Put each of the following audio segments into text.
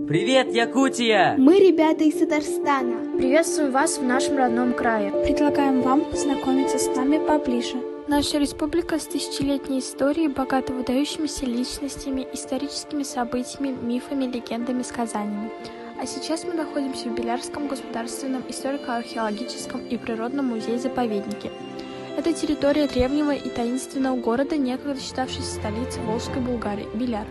Привет, Якутия! Мы ребята из Татарстана. Приветствуем вас в нашем родном крае. Предлагаем вам познакомиться с нами поближе. Наша республика с тысячелетней историей богата выдающимися личностями, историческими событиями, мифами, легендами, сказаниями. А сейчас мы находимся в Белярском государственном историко-археологическом и природном музее-заповеднике. Это территория древнего и таинственного города, некогда считавшейся столицей Волжской Булгарии – Беляр.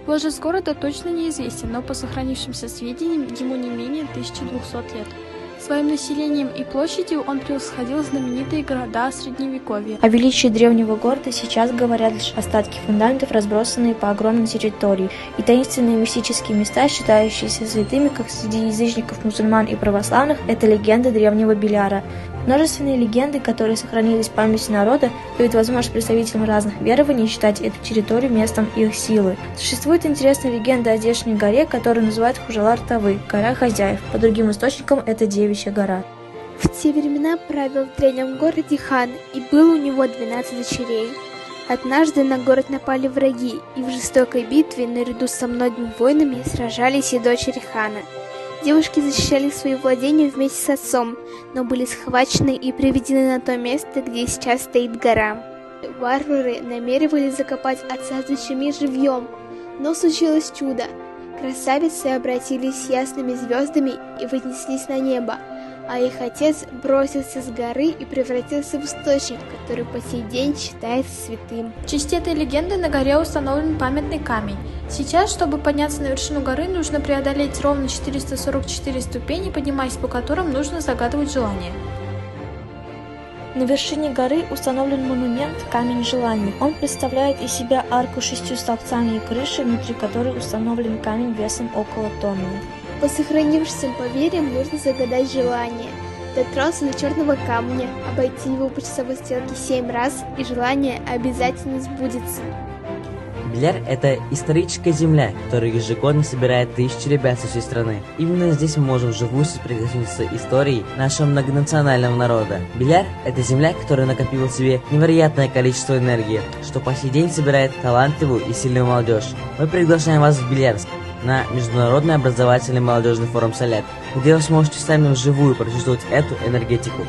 Возраст города точно неизвестен, но по сохранившимся сведениям ему не менее 1200 лет. Своим населением и площадью он превосходил знаменитые города Средневековья. О величии древнего города сейчас говорят лишь остатки фундаментов, разбросанные по огромной территории, и таинственные мистические места, считающиеся святыми как среди язычников, мусульман и православных, это легенды древнего Беляра. Множественные легенды, которые сохранились в памяти народа, дают возможность представителям разных верований считать эту территорию местом их силы. Существует интересная легенда о здешней горе, которую называют Хужалар-Тавы, гора хозяев. По другим источникам это Девичья гора. В те времена правил в древнем городе хан, и было у него 12 дочерей. Однажды на город напали враги, и в жестокой битве наряду со многими воинами сражались и дочери хана. Девушки защищали свои владения вместе с отцом, но были схвачены и приведены на то место, где сейчас стоит гора. Варвары намеревались закопать отца с дочерьми живьем, но случилось чудо. Красавицы обратились с ясными звездами и вознеслись на небо, а их отец бросился с горы и превратился в источник, который по сей день считается святым. В честь этой легенды на горе установлен памятный камень. Сейчас, чтобы подняться на вершину горы, нужно преодолеть ровно 444 ступени, поднимаясь по которым нужно загадывать желание. На вершине горы установлен монумент «Камень желаний». Он представляет из себя арку с 6 столбцами и крышей, внутри которой установлен камень весом около тонны. По сохранившимся поверьям нужно загадать желание, дотронуться до черного камня, обойти его по часовой стрелке 7 раз, и желание обязательно сбудется. Беляр – это историческая земля, которая ежегодно собирает тысячи ребят со всей страны. Именно здесь мы можем вживую соприкоснуться с историей нашего многонационального народа. Беляр – это земля, которая накопила в себе невероятное количество энергии, что по сей день собирает талантливую и сильную молодежь. Мы приглашаем вас в Белярск на Международный образовательный молодежный форум «Солет», где вы сможете сами вживую прочувствовать эту энергетику.